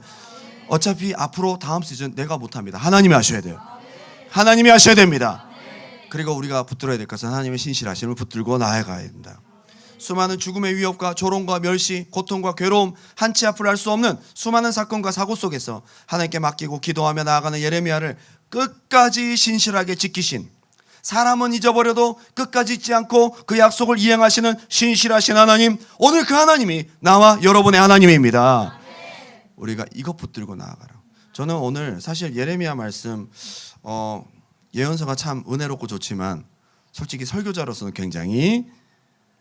어차피 앞으로 다음 시즌 내가 못합니다. 하나님이 하셔야 돼요. 하나님이 하셔야 됩니다. 그리고 우리가 붙들어야 될 것은 하나님의 신실하심을 붙들고 나아가야 된다. 수많은 죽음의 위협과 조롱과 멸시, 고통과 괴로움, 한치 앞을 알 수 없는 수많은 사건과 사고 속에서 하나님께 맡기고 기도하며 나아가는 예레미야를 끝까지 신실하게 지키신, 사람은 잊어버려도 끝까지 잊지 않고 그 약속을 이행하시는 신실하신 하나님, 오늘 그 하나님이 나와 여러분의 하나님입니다. 우리가 이것 붙들고 나아가라. 저는 오늘 사실 예레미야 말씀 예언서가 참 은혜롭고 좋지만 솔직히 설교자로서는 굉장히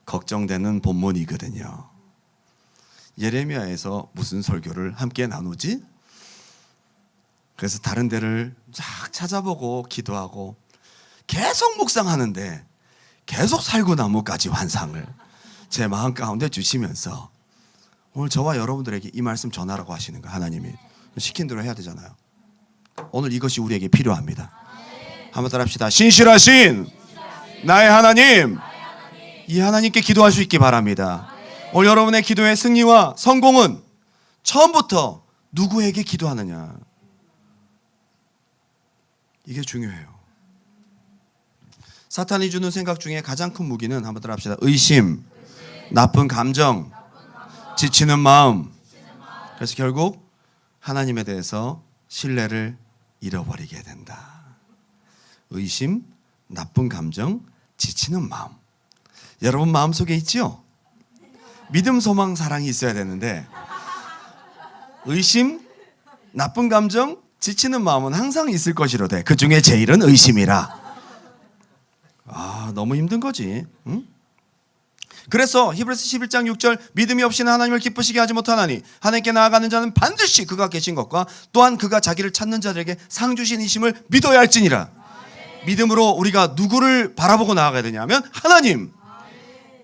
걱정되는 본문이거든요. 예레미야에서 무슨 설교를 함께 나누지? 그래서 다른 데를 쫙 찾아보고 기도하고 계속 묵상하는데 계속 살구나무까지 환상을 제 마음 가운데 주시면서 오늘 저와 여러분들에게 이 말씀 전하라고 하시는 거예요. 하나님이 시킨 대로 해야 되잖아요. 오늘 이것이 우리에게 필요합니다. 한번 따라합시다. 신실하신 나의 하나님, 이 하나님께 기도할 수 있기 바랍니다. 오늘 여러분의 기도의 승리와 성공은 처음부터 누구에게 기도하느냐, 이게 중요해요. 사탄이 주는 생각 중에 가장 큰 무기는 한번 따라합시다. 의심, 나쁜 감정, 지치는 마음. 그래서 결국 하나님에 대해서 신뢰를 잃어버리게 된다. 의심, 나쁜 감정, 지치는 마음. 여러분 마음속에 있죠? 믿음, 소망, 사랑이 있어야 되는데 의심, 나쁜 감정, 지치는 마음은 항상 있을 것이로되 그 중에 제일은 의심이라. 너무 힘든 거지. 응? 그래서 히브리서 11장 6절 믿음이 없이는 하나님을 기쁘시게 하지 못하나니 하나님께 나아가는 자는 반드시 그가 계신 것과 또한 그가 자기를 찾는 자들에게 상 주신 이심을 믿어야 할지니라. 믿음으로 우리가 누구를 바라보고 나아가야 되냐면 하나님.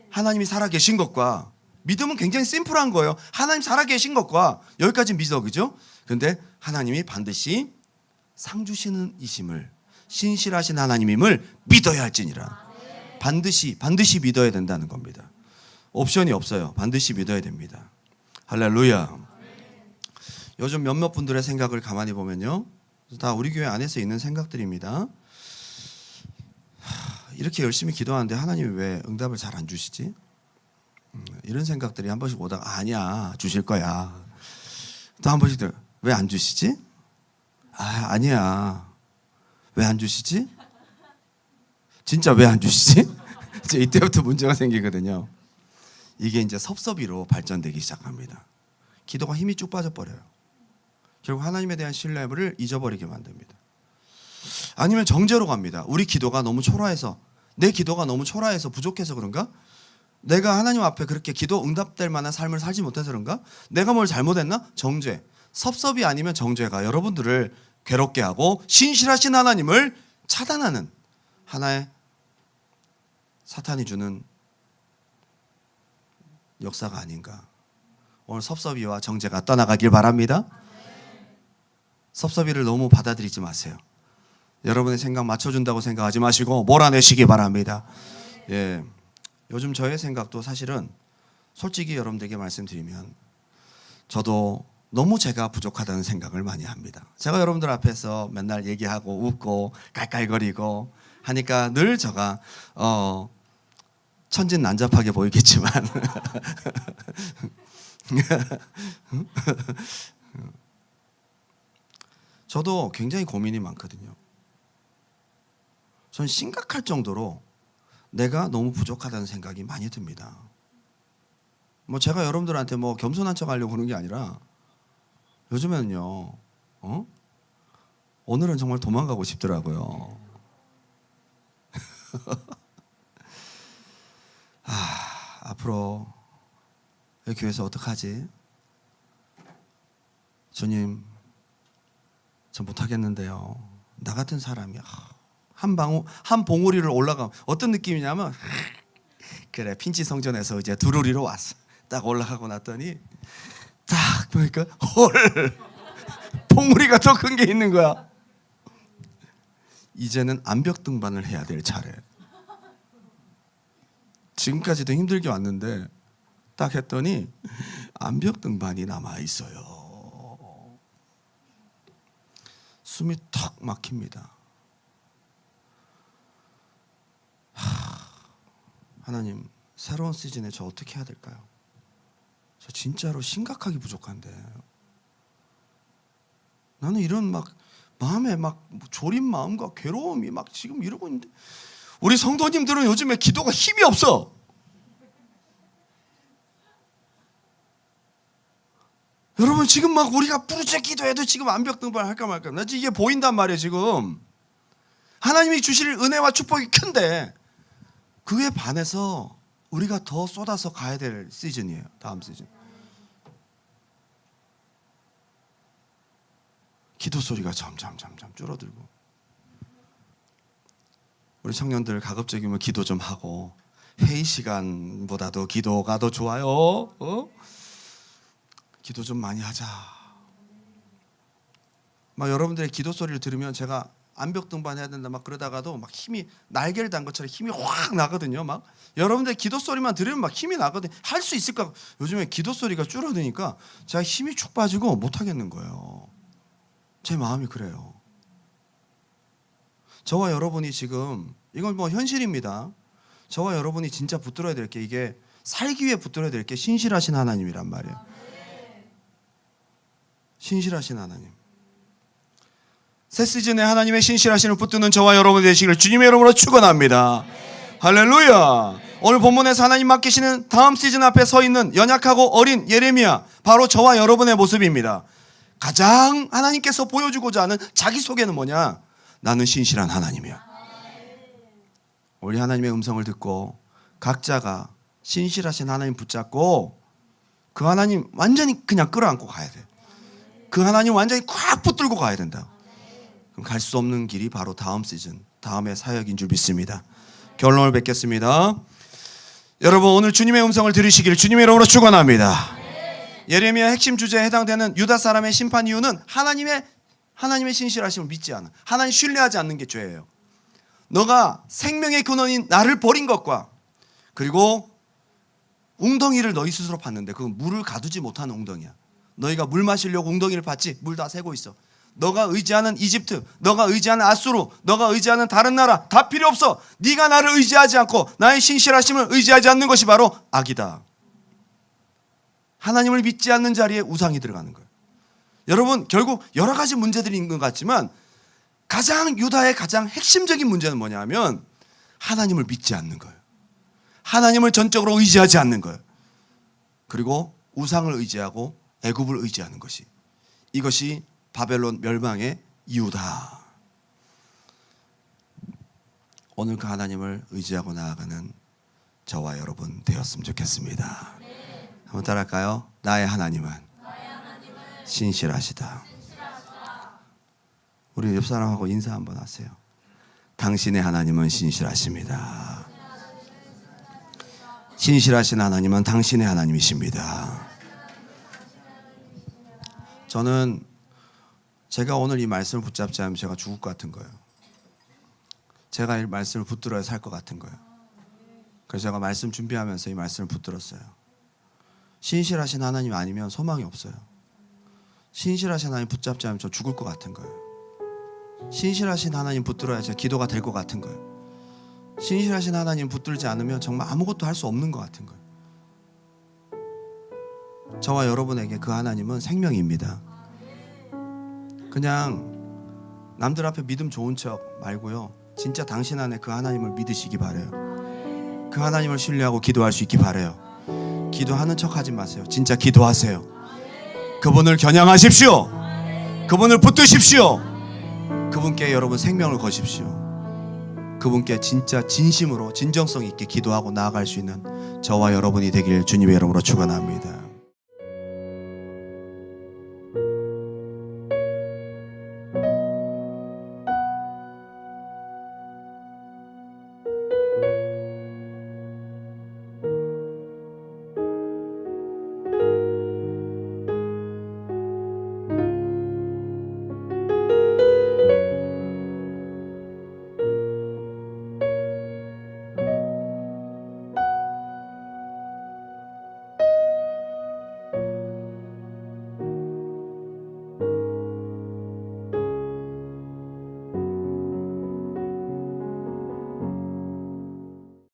하나님이 살아계신 것과, 믿음은 굉장히 심플한 거예요. 하나님 살아계신 것과 여기까지 믿어, 그죠? 그런데 하나님이 반드시 상 주시는 이심을, 신실하신 하나님임을 믿어야 할지니라. 반드시 믿어야 된다는 겁니다. 옵션이 없어요. 반드시 믿어야 됩니다. 할렐루야. 요즘 몇몇 분들의 생각을 가만히 보면요, 다 우리 교회 안에서 있는 생각들입니다. 이렇게 열심히 기도하는데 하나님이 왜 응답을 잘 안 주시지? 이런 생각들이 한 번씩 오다가 아니야, 주실 거야. 또 한 번씩 왜 안 주시지? 아니야, 왜 안 주시지? 진짜 왜 안 주시지? 이제 이때부터 문제가 생기거든요. 이게 이제 섭섭이로 발전되기 시작합니다. 기도가 힘이 쭉 빠져버려요. 결국 하나님에 대한 신뢰를 잊어버리게 만듭니다. 아니면 정죄로 갑니다. 우리 기도가 너무 초라해서, 내 기도가 너무 초라해서 부족해서 그런가? 내가 하나님 앞에 그렇게 기도 응답될 만한 삶을 살지 못해서 그런가? 내가 뭘 잘못했나? 정죄. 섭섭이 아니면 정죄가 여러분들을 괴롭게 하고 신실하신 하나님을 차단하는 하나의 사탄이 주는 역사가 아닌가. 오늘 섭섭이와 정죄가 떠나가길 바랍니다. 섭섭이를 너무 받아들이지 마세요. 여러분의 생각 맞춰준다고 생각하지 마시고 몰아내시기 바랍니다. 예, 요즘 저의 생각도 사실은 솔직히 여러분들에게 말씀드리면 저도 너무 제가 부족하다는 생각을 많이 합니다. 제가 여러분들 앞에서 맨날 얘기하고 웃고 깔깔거리고 하니까 늘 제가 천진난잡하게 보이겠지만 저도 굉장히 고민이 많거든요. 전 심각할 정도로 내가 너무 부족하다는 생각이 많이 듭니다. 뭐 제가 여러분들한테 뭐 겸손한 척 하려고 그러는 게 아니라 요즘에는요, 오늘은 정말 도망가고 싶더라고요. 앞으로 이 교회에서 어떡하지? 주님, 저 못하겠는데요. 나 같은 사람이 한 봉우리를 올라가면 어떤 느낌이냐면 그래, 핀치 성전에서 이제 두루리로 왔어. 딱 올라가고 났더니 딱 보니까 헐, 봉우리가 더 큰 게 있는 거야. 이제는 암벽 등반을 해야 될 차례. 지금까지도 힘들게 왔는데 딱 했더니 암벽 등반이 남아 있어요. 숨이 턱 막힙니다. 하나님, 새로운 시즌에 저 어떻게 해야 될까요? 저 진짜로 심각하게 부족한데 나는 이런 막 마음에 막 졸인 마음과 괴로움이 막 지금 이러고 있는데 우리 성도님들은 요즘에 기도가 힘이 없어. 여러분 지금 막 우리가 부르짖 기도해도 지금 암벽 등반 할까 말까. 나 지금 이게 보인단 말이에요. 지금 하나님이 주실 은혜와 축복이 큰데 그에 반해서 우리가 더 쏟아서 가야 될 시즌이에요. 다음 시즌. 기도 소리가 점점 줄어들고 우리 청년들 가급적이면 기도 좀 하고 회의 시간보다도 기도가 더 좋아요. 기도 좀 많이 하자. 막 여러분들의 기도 소리를 들으면 제가 암벽 등반해야 된다 막 그러다가도 막 힘이 날개를 단 것처럼 힘이 확 나거든요. 막 여러분들 기도 소리만 들으면 막 힘이 나거든요. 할 수 있을까? 요즘에 기도 소리가 줄어드니까 제가 힘이 축 빠지고 못 하겠는 거예요. 제 마음이 그래요. 저와 여러분이 지금 이건 뭐 현실입니다. 저와 여러분이 진짜 붙들어야 될 게 이게 살기 위해 붙들어야 될 게 신실하신 하나님이란 말이에요. 신실하신 하나님. 새 시즌에 하나님의 신실하심을 붙드는 저와 여러분 되시기를 주님의 이름으로 축원합니다. 할렐루야. 오늘 본문에서 하나님 맡기시는 다음 시즌 앞에 서 있는 연약하고 어린 예레미야, 바로 저와 여러분의 모습입니다. 가장 하나님께서 보여주고자 하는 자기소개는 뭐냐? 나는 신실한 하나님이야. 우리 하나님의 음성을 듣고 각자가 신실하신 하나님 붙잡고 그 하나님 완전히 그냥 끌어안고 가야 돼. 그 하나님 완전히 꽉 붙들고 가야 된다. 그럼 갈 수 없는 길이 바로 다음 시즌, 다음의 사역인 줄 믿습니다. 결론을 뵙겠습니다. 여러분 오늘 주님의 음성을 들으시기를 주님의 이름으로 축원합니다. 예레미야 핵심 주제에 해당되는 유다 사람의 심판 이유는 하나님의 신실하심을 믿지 않아. 하나님 신뢰하지 않는 게 죄예요. 너가 생명의 근원인 나를 버린 것과 그리고 웅덩이를 너희 스스로 팠는데 그건 물을 가두지 못하는 웅덩이야. 너희가 물 마시려고 웅덩이를 팠지 물 다 새고 있어. 너가 의지하는 이집트, 너가 의지하는 아수르, 너가 의지하는 다른 나라 다 필요 없어. 네가 나를 의지하지 않고 나의 신실하심을 의지하지 않는 것이 바로 악이다. 하나님을 믿지 않는 자리에 우상이 들어가는 거예요. 여러분 결국 여러 가지 문제들이 있는 것 같지만 유다의 가장 핵심적인 문제는 뭐냐면 하나님을 믿지 않는 거예요. 하나님을 전적으로 의지하지 않는 거예요. 그리고 우상을 의지하고 애굽을 의지하는 것이, 이것이 바벨론 멸망의 이유다. 오늘 그 하나님을 의지하고 나아가는 저와 여러분 되었으면 좋겠습니다. 한번 따라할까요? 나의 하나님은 신실하시다. 우리 옆 사람하고 인사 한번 하세요. 당신의 하나님은 신실하십니다. 신실하신 하나님은 당신의 하나님이십니다. 저는 제가 오늘 이 말씀을 붙잡지 않으면 제가 죽을 것 같은 거예요. 제가 이 말씀을 붙들어야 살 것 같은 거예요. 그래서 제가 말씀 준비하면서 이 말씀을 붙들었어요. 신실하신 하나님 아니면 소망이 없어요. 신실하신 하나님 붙잡지 않으면 저 죽을 것 같은 거예요. 신실하신 하나님 붙들어야 제 기도가 될 것 같은 거예요. 신실하신 하나님 붙들지 않으면 정말 아무것도 할 수 없는 것 같은 거예요. 저와 여러분에게 그 하나님은 생명입니다. 그냥 남들 앞에 믿음 좋은 척 말고요, 진짜 당신 안에 그 하나님을 믿으시기 바라요. 그 하나님을 신뢰하고 기도할 수 있기 바라요. 기도하는 척 하지 마세요. 진짜 기도하세요. 그분을 겨냥하십시오. 그분을 붙드십시오. 그분께 여러분 생명을 거십시오. 그분께 진짜 진심으로 진정성 있게 기도하고 나아갈 수 있는 저와 여러분이 되길 주님의 이름으로 축원합니다.